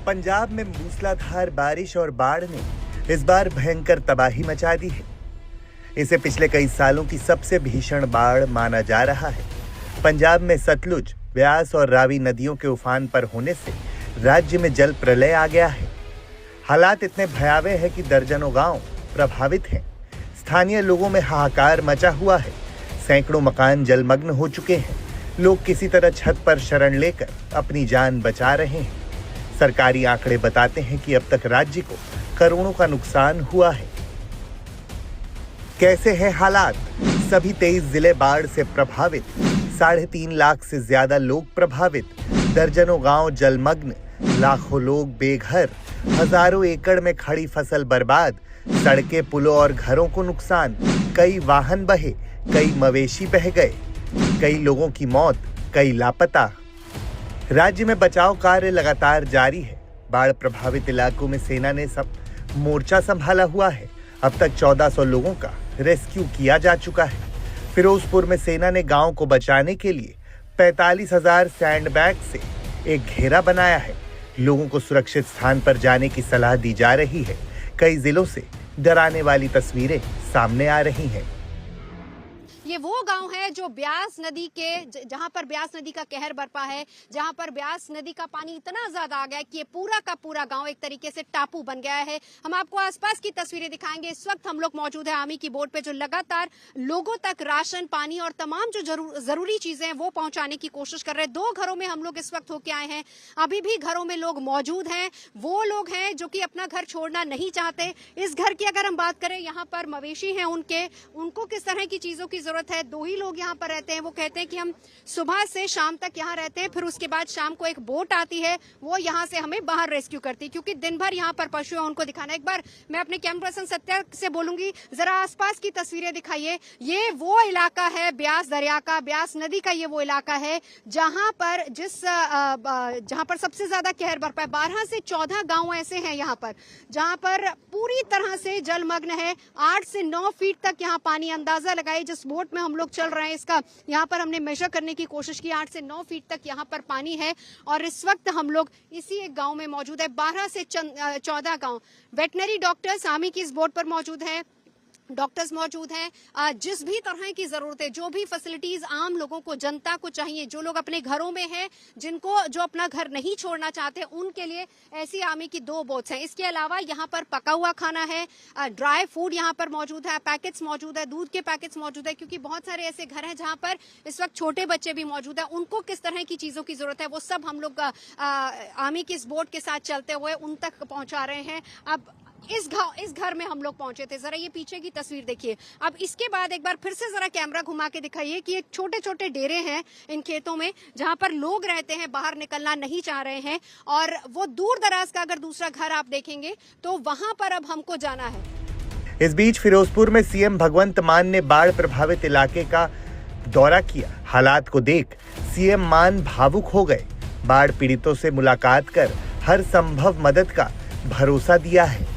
पंजाब में मूसलाधार बारिश और बाढ़ ने इस बार भयंकर तबाही मचा दी है। इसे पिछले कई सालों की सबसे भीषण बाढ़ माना जा रहा है। पंजाब में सतलुज, ब्यास और रावी नदियों के उफान पर होने से राज्य में जल प्रलय आ गया है। हालात इतने भयावह है कि दर्जनों गांव प्रभावित हैं। स्थानीय लोगों में हाहाकार मचा हुआ है। सैकड़ों मकान जलमग्न हो चुके हैं। लोग किसी तरह छत पर शरण लेकर अपनी जान बचा रहे हैं। सरकारी आंकड़े बताते हैं कि अब तक राज्य को करोड़ों का नुकसान हुआ है। कैसे हैं हालात? सभी 23 जिले बाढ़ से प्रभावित, 3.5 लाख से ज्यादा लोग प्रभावित, दर्जनों गांव जलमग्न, लाखों लोग बेघर, हजारों एकड़ में खड़ी फसल बर्बाद, सड़कें, पुलों और घरों को नुकसान, कई वाहन बहे, कई मवेशी बह गए, कई लोगों की मौत, कई लापता। राज्य में बचाव कार्य लगातार जारी है। बाढ़ प्रभावित इलाकों में सेना ने सब मोर्चा संभाला हुआ है। अब तक 1400 लोगों का रेस्क्यू किया जा चुका है। फिरोजपुर में सेना ने गांव को बचाने के लिए 45,000 सैंडबैग से एक घेरा बनाया है। लोगों को सुरक्षित स्थान पर जाने की सलाह दी जा रही है। कई जिलों से डराने वाली तस्वीरें सामने आ रही हैं। ये वो गांव है जो ब्यास नदी के, जहां पर ब्यास नदी का कहर बरपा है, जहां पर ब्यास नदी का पानी इतना ज्यादा आ गया है कि ये पूरा का पूरा गांव एक तरीके से टापू बन गया है। हम आपको आसपास की तस्वीरें दिखाएंगे। इस वक्त हम लोग मौजूद है आर्मी की बोट पे, जो लगातार लोगों तक राशन, पानी और तमाम जो जरूरी चीजें हैं वो पहुंचाने की कोशिश कर रहे हैं। 2 घरों में हम लोग इस वक्त होके आए हैं। अभी भी घरों में लोग मौजूद हैं। वो लोग हैं जो कि अपना घर छोड़ना नहीं चाहते। इस घर की अगर हम बात करें, यहाँ पर मवेशी हैं उनको किस तरह की चीजों की जरूरत है। 2 ही लोग यहाँ पर रहते हैं। वो कहते हैं कि हम सुबह से शाम तक यहाँ रहते हैं, फिर उसके बाद शाम को एक बोट आती है, वो यहाँ से हमें बाहर रेस्क्यू करती है, क्योंकि दिन भर यहाँ पर पशु है, उनको दिखाना। एक बार मैं अपने कैमरा पर्सन सत्या से बोलूंगी, जरा आसपास की तस्वीरें दिखाइए। ये वो इलाका है ब्यास दरिया का, ब्यास नदी का ये वो इलाका है जहाँ पर सबसे ज्यादा कहर बरपा है। 12 से 14 गाँव ऐसे हैं यहाँ पर जहाँ पर पूरी तरह से जलमग्न है। 8 से 9 फीट तक यहाँ पानी, अंदाजा लगाइए जिस बोट में हम लोग चल रहे हैं, इसका यहाँ पर हमने मेजर करने की कोशिश की। 8 से 9 फीट तक यहाँ पर पानी है और इस वक्त हम लोग इसी एक गांव में मौजूद है। 12 से 14 गांव। वेटनरी डॉक्टर्स आर्मी की इस बोट पर मौजूद हैं, डॉक्टर्स मौजूद हैं। जिस भी तरह की जरूरत है, जो भी फैसिलिटीज आम लोगों को, जनता को चाहिए, जो लोग अपने घरों में हैं, जो अपना घर नहीं छोड़ना चाहते, उनके लिए ऐसी आर्मी की 2 बोट्स हैं। इसके अलावा यहाँ पर पका हुआ खाना है, ड्राई फूड यहाँ पर मौजूद है, पैकेट्स मौजूद है, दूध के पैकेट्स मौजूद है, क्योंकि बहुत सारे ऐसे घर हैं जहाँ पर इस वक्त छोटे बच्चे भी मौजूद है। उनको किस तरह की चीजों की जरूरत है, वो सब हम लोग आर्मी की इस बोट के साथ चलते हुए उन तक पहुंचा रहे हैं। अब इस घर में हम लोग पहुंचे थे। जरा ये पीछे की तस्वीर देखिए। अब इसके बाद एक बार फिर से जरा कैमरा घुमा के दिखाइए कि एक छोटे छोटे डेरे हैं इन खेतों में, जहां पर लोग रहते हैं, बाहर निकलना नहीं चाह रहे हैं। और वो दूर दराज का अगर दूसरा घर आप देखेंगे तो वहां पर अब हमको जाना है। इस बीच फिरोजपुर में सीएम भगवंत मान ने बाढ़ प्रभावित इलाके का दौरा किया। हालात को देख सीएम मान भावुक हो गए। बाढ़ पीड़ितों से मुलाकात कर हर संभव मदद का भरोसा दिया है।